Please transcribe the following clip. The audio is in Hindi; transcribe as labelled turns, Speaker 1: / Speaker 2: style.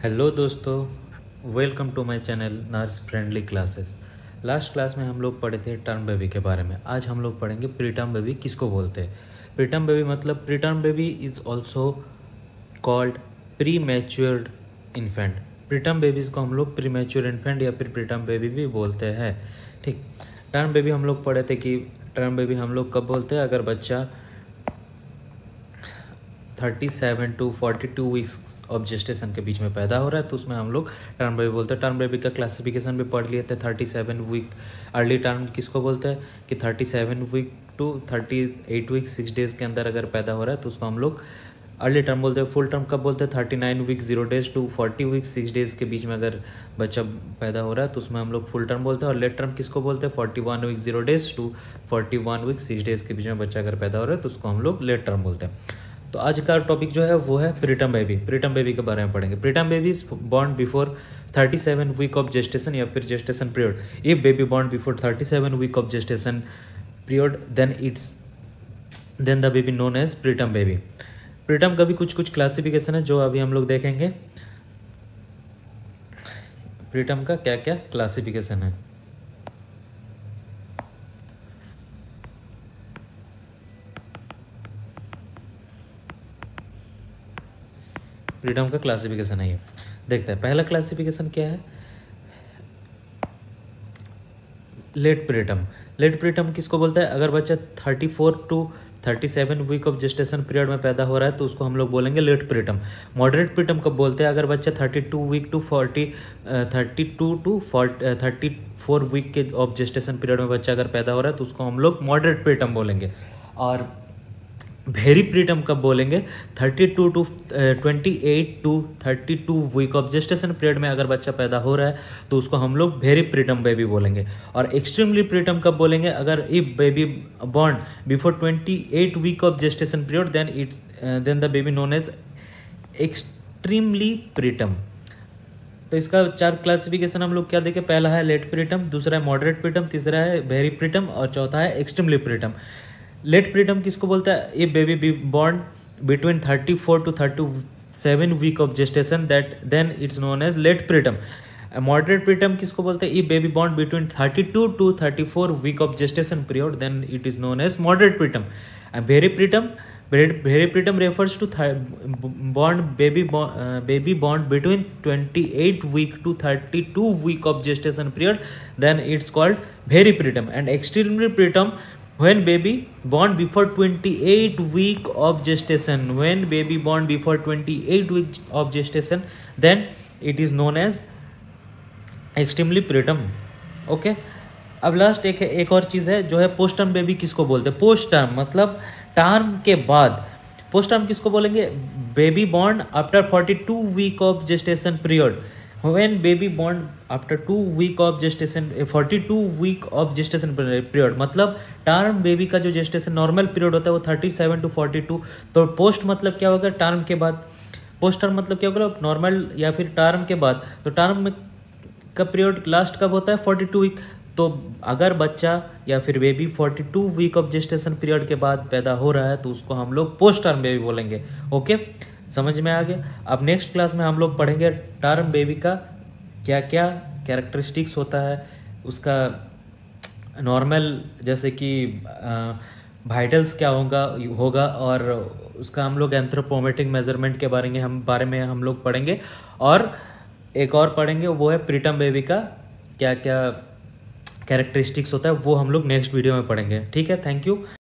Speaker 1: हेलो दोस्तों, welcome to my channel nurse friendly classes. Last class में हम लोग पढ़े थे टर्म बेबी के बारे में। आज हम लोग पढ़ेंगे प्रीटर्म बेबी किसको बोलते हैं। प्रीटर्म बेबी मतलब preterm baby is also called pre matured infant. Preterm babies को हम लोग प्री मैच्योर इन्फेंट या फिर प्रीटर्म बेबी भी बोलते हैं। ठीक, टर्म बेबी हम लोग पढ़े थे कि टर्म बेबी हम लोग कब बोलते हैं, अगर बच्चा 37 to 42 वीक्स ऑफ जेस्टेशन के बीच में पैदा हो रहा है तो उसमें हम लोग टर्म बेबी बोलते हैं। टर्म बेबी का क्लासिफिकेशन भी पढ़ लिए थे। 37 वीक अर्ली टर्म किसको बोलते हैं कि 37 वीक टू 38 वीक 6 डेज़ के अंदर अगर पैदा हो रहा है तो उसको हम लोग अर्ली टर्म बोलते हैं। फुल टर्म कब बोलते हैं, 39 week 0 days to 40 week 6 days के बीच में अगर बच्चा पैदा हो रहा है तो उसमें हम लोग फुल टर्म बोलते हैं। और लेट टर्म किसको बोलते हैं, 41 week 0 days to 41 week 6 days के बीच में बच्चा अगर पैदा हो रहा है तो उसको हम लोग लेट टर्म बोलते हैं। तो आज का टॉपिक जो है वो है प्रीटर्म बेबी। प्रीटर्म बेबी के बारे में पढ़ेंगे। Preterm baby is born before 37 week of gestation या फिर gestation period. If baby born before 37 week of gestation period then the baby known as preterm baby. Preterm का भी कुछ क्लासिफिकेशन है जो अभी हम लोग देखेंगे। प्रीटर्म का क्या क्या क्लासिफिकेशन है। प्रीटर्म का क्लासिफिकेशन है ये, देखते हैं। पहला क्लासिफिकेशन क्या है, लेट प्रीटर्म। लेट प्रीटर्म किसको बोलता है, अगर बच्चा 34 to 37 week of gestation period में पैदा हो रहा है तो उसको हम लोग बोलेंगे लेट प्रीटर्म। मॉडरेट प्रीटर्म कब बोलते हैं, अगर बच्चा 32 वीक टू 34 वीक के ऑफ जेस्टेशन पीरियड में बच्चा अगर पैदा हो रहा है तो उसको हम लोग मॉडरेट प्रीटर्म बोलेंगे। और वेरी प्रीटर्म कब बोलेंगे, 28 to 32 week of gestation period में अगर बच्चा पैदा हो रहा है तो उसको हम लोग वेरी प्रीटर्म बेबी बोलेंगे। और एक्सट्रीमली प्रीटर्म कब बोलेंगे, अगर if baby born before 28 week of gestation period then the baby known as extremely preterm. तो इसका 4 क्लासिफिकेशन हम लोग क्या देखें, पहला है लेट प्रीटर्म, दूसरा है मॉडरेट प्रीटर्म, तीसरा है वेरी प्रीटर्म और चौथा है एक्सट्रीमली प्रीटर्म। लेट प्रीटर्म किसको बोलता है, ये baby be born between 34 to 37 week of gestation then it's known as late preterm. Moderate preterm किसको बोलते हैं, ये baby born between 32 to 34 week of gestation period then it is known as moderate preterm. Very preterm refers to baby born between 28 week to 32 week of gestation period, then it's called very preterm. And extremely preterm, when baby born before 28 week of gestation, then it is known as extremely preterm. Okay, अब लास्ट एक और चीज़ है जो है पोस्ट टर्म बेबी किसको बोलते हैं। पोस्ट टर्म मतलब टर्म के बाद। पोस्ट टर्म किसको बोलेंगे, baby born after 42 week of gestation period. When baby born after 2 week of gestation 42 week of gestation period, मतलब टर्म बेबी का जो जेस्टेशन नॉर्मल पीरियड होता है वो 37 टू 42। तो पोस्ट मतलब क्या होगा, टर्म के बाद। पोस्ट टर्म मतलब क्या होगा, नॉर्मल या फिर टर्म के बाद। तो टर्म में का पीरियड लास्ट कब होता है, 42 वीक। तो अगर बच्चा या फिर baby 42 week of gestation period के बाद पैदा हो रहा है तो उसको हम लोग पोस्ट टर्म बेबी बोलेंगे। ओके, समझ में आ गया। अब नेक्स्ट क्लास में हम लोग पढ़ेंगे टर्म बेबी का क्या क्या कैरेक्टरिस्टिक्स होता है, उसका नॉर्मल जैसे कि वाइटल्स क्या होगा और उसका हम लोग एंथ्रोपोमेट्रिक मेजरमेंट के बारे में हम लोग पढ़ेंगे। और एक और पढ़ेंगे वो है प्रीटर्म बेबी का क्या क्या कैरेक्टरिस्टिक्स होता है, वो हम लोग नेक्स्ट वीडियो में पढ़ेंगे। ठीक है, थैंक यू।